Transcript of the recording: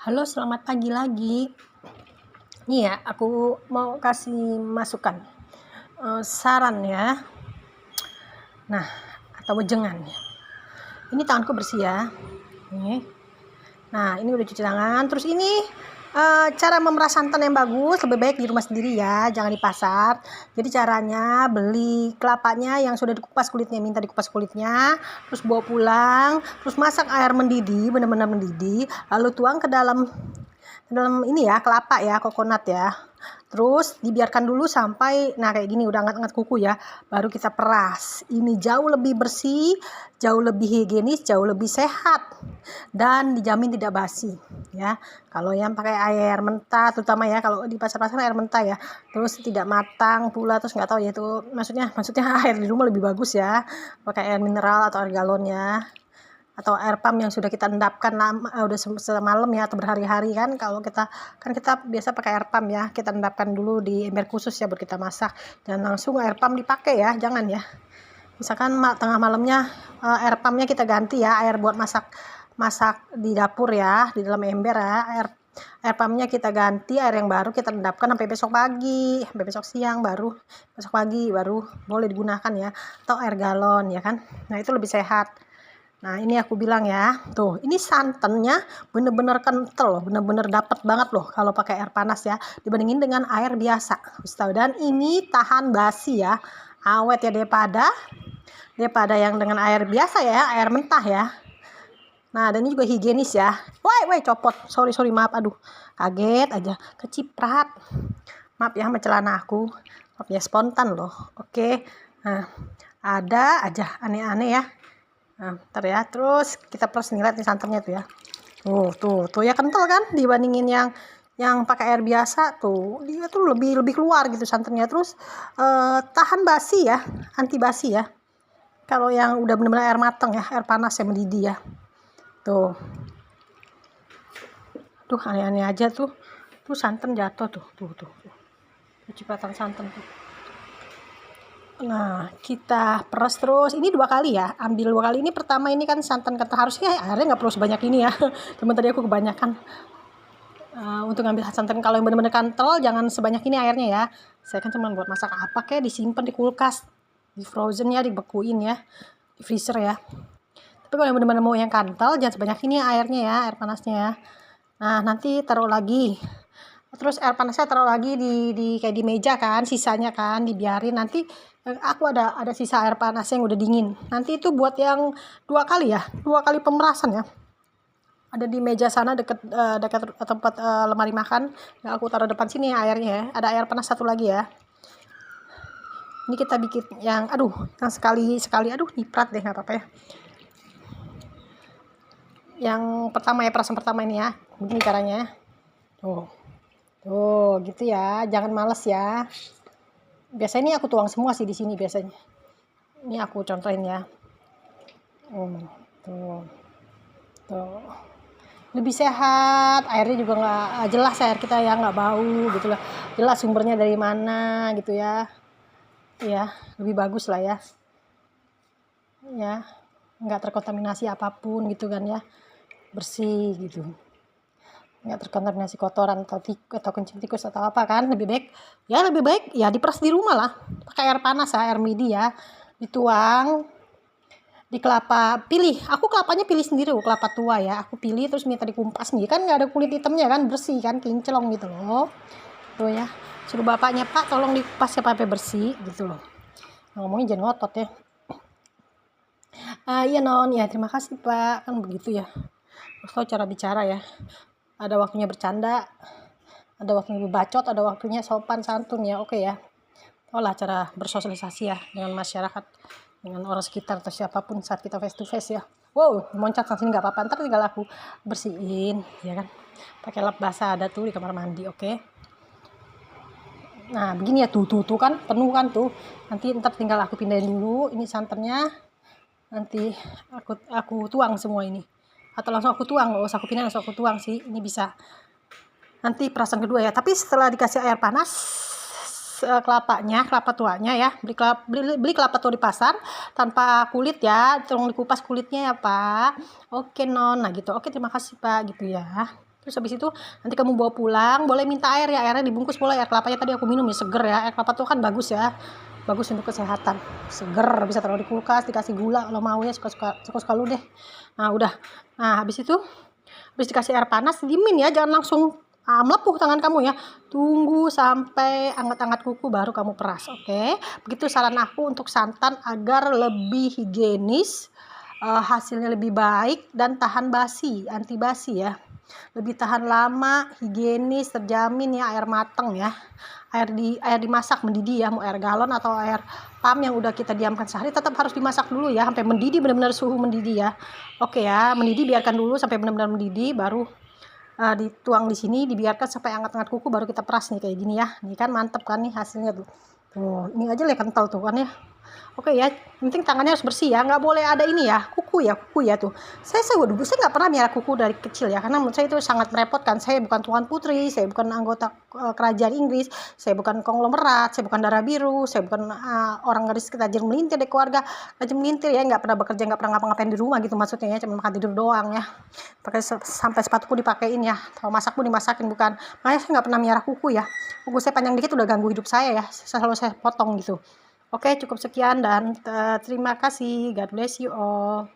Halo, selamat pagi lagi. Nih ya, aku mau kasih masukan, saran ya. Nah, atau wejangan ya. Ini tanganku bersih ya. Nih. Nah, ini udah cuci tangan. Terus ini cara memerah santan yang bagus lebih baik di rumah sendiri ya, jangan di pasar. Jadi caranya beli kelapanya yang sudah dikupas kulitnya, minta dikupas kulitnya, terus bawa pulang, terus masak air mendidih, benar-benar mendidih, lalu tuang ke dalam ini ya, kelapa ya, kokonat ya. Terus dibiarkan dulu sampai kayak gini udah anget-anget kuku ya, baru kita peras. Ini jauh lebih bersih, jauh lebih higienis, jauh lebih sehat, dan dijamin tidak basi ya. Kalau yang pakai air mentah terutama ya, kalau di pasar-pasar air mentah ya, terus tidak matang pula, terus nggak tahu ya itu maksudnya air di rumah lebih bagus ya, pakai air mineral atau air galon ya, atau air pump yang sudah kita endapkan udah semalam ya, atau berhari-hari kan. Kalau kita biasa pakai air pump ya, kita endapkan dulu di ember khusus ya, baru kita masak. Jangan langsung air pump dipakai ya, jangan ya. Misalkan tengah malamnya air pumpnya kita ganti ya, air buat masak di dapur ya, di dalam ember ya, air pumpnya kita ganti, air yang baru kita endapkan sampai besok pagi, sampai besok siang, baru besok pagi baru boleh digunakan ya. Atau air galon ya kan. Nah, itu lebih sehat. Nah, ini aku bilang ya, tuh ini santannya bener-bener kental, bener-bener dapet banget loh kalau pakai air panas ya, dibandingin dengan air biasa. Dan ini tahan basi ya, awet ya, daripada yang dengan air biasa ya, air mentah ya. Nah, dan ini juga higienis ya. Woi, copot. Sorry, maaf, aduh, kaget aja, keciprat. Maaf ya sama celana aku. Maaf ya, spontan loh. Oke. Nah, ada aja aneh-aneh ya. Nah, ntar ya, terus kita plus nih, lihat nih santannya tuh ya. Tuh ya, kental kan dibandingin yang pakai air biasa. Tuh dia tuh lebih keluar gitu santannya. Terus tahan basi ya, anti basi ya. Kalau yang udah benar-benar air matang ya, air panas yang mendidih ya. Tuh aneh-aneh aja tuh santan jatuh tuh. Cipratan santan tuh. Nah, kita peras terus. Ini 2 kali ya, ambil 2 kali. Ini pertama ini kan santan kental, harusnya airnya nggak perlu sebanyak ini ya. Cuman tadi aku kebanyakan. Untuk ngambil santan kalau yang benar-benar kental jangan sebanyak ini airnya ya. Saya kan cuma buat masak apa kayak, disimpan di kulkas, di frozen ya, dibekuin ya, di freezer ya. Tapi kalau yang benar-benar mau yang kental jangan sebanyak ini airnya ya, air panasnya ya. Nah, nanti taruh lagi. Terus air panasnya taruh lagi di kayak di meja kan, sisanya kan dibiarin. Nanti aku ada sisa air panas yang udah dingin. Nanti itu buat yang 2 kali ya, 2 kali pemerasan ya. Ada di meja sana dekat tempat lemari makan. Yang aku taruh depan sini airnya ya. Ada air panas satu lagi ya. Ini kita bikin yang sekali niprat deh, nggak apa-apa ya. Yang pertama ya, perasan pertama ini ya. Begini caranya. Tuh gitu ya, jangan males ya. Biasanya ini aku tuang semua sih di sini biasanya. Ini aku contohin ya. Tuh. Lebih sehat, airnya juga nggak jelas, air kita ya nggak bau gitu lah. Jelas sumbernya dari mana gitu ya. Ya, lebih bagus lah ya. Ya, nggak terkontaminasi apapun gitu kan ya. Bersih gitu. Nggak terkontaminasi kotoran atau kencing tikus atau apa kan. Lebih baik ya diperas di rumah lah, pakai air panas ya, air midi ya, dituang di kelapa. Aku kelapanya pilih sendiri, kelapa tua ya, aku pilih, terus minta dikumpas nih kan, nggak ada kulit hitamnya kan, bersih kan, kinclong gitu loh. Tuh ya, suruh bapaknya, Pak tolong dikupas ya sampai bersih gitu loh. Ngomongnya jangan ngotot ya. Iya non ya, terima kasih Pak, kan begitu ya, harus tahu cara bicara ya. Ada waktunya bercanda, ada waktunya berbacot, ada waktunya sopan santun ya. Oke ya. Olah cara bersosialisasi ya dengan masyarakat, dengan orang sekitar atau siapapun saat kita face to face ya. Wow, loncat sini nggak apa-apa, ntar tinggal aku bersihin ya kan. Pakai lap basah ada tuh di kamar mandi, oke. Nah, begini ya, tuh kan penuh kan tuh. Nanti ntar tinggal aku pindahin dulu ini santannya. Nanti aku tuang semua ini. Atau langsung aku tuang, nggak usah aku pindahin, langsung aku tuang sih. Ini bisa. Nanti perasan kedua ya. Tapi setelah dikasih air panas, kelapa tuanya ya, beli kelapa tua di pasar tanpa kulit ya, tolong dikupas kulitnya ya Pak. Oke non, nah gitu. Oke, terima kasih Pak gitu ya. Terus habis itu nanti kamu bawa pulang, boleh minta air ya, airnya dibungkus boleh, air kelapanya tadi aku minum ya, seger ya, air kelapa tuh kan bagus ya, bagus untuk kesehatan, seger, bisa taruh di kulkas, dikasih gula kalau mau ya, suka lu deh. Nah udah, nah habis itu habis dikasih air panas diemin ya, jangan langsung melepuh tangan kamu ya, tunggu sampai anget-anget kuku baru kamu peras. Oke, begitu saran aku untuk santan agar lebih higienis, hasilnya lebih baik dan tahan basi, anti basi ya, lebih tahan lama, higienis, terjamin ya, air mateng ya, air dimasak mendidih ya, mau air galon atau air pam yang udah kita diamkan sehari tetap harus dimasak dulu ya, sampai mendidih, benar-benar suhu mendidih ya. Oke ya, mendidih biarkan dulu sampai benar-benar mendidih, baru dituang di sini, dibiarkan sampai hangat-hangat kuku, baru kita peras nih kayak gini ya. Ini kan mantep kan nih hasilnya tuh. Tuh, ini aja lah kental tuh kan ya. Oke ya, penting tangannya harus bersih ya, nggak boleh ada ini ya, kuku ya tuh. Saya nggak pernah miara kuku dari kecil ya, karena menurut saya itu sangat merepotkan. Saya bukan tuan putri, saya bukan anggota kerajaan Inggris, saya bukan konglomerat, saya bukan darah biru, saya bukan orang garis ketajir melintir di keluarga tajir melintir ya, nggak pernah bekerja, nggak pernah ngapa-ngapain di rumah gitu maksudnya ya, cuma makan tidur doang ya. Pakai sampai sepatu pun dipakein ya, kalau masak pun dimasakin, bukan. Makanya saya nggak pernah miara kuku ya. Kuku saya panjang dikit udah ganggu hidup saya ya, selalu saya potong gitu. Oke, cukup sekian dan terima kasih. God bless you all.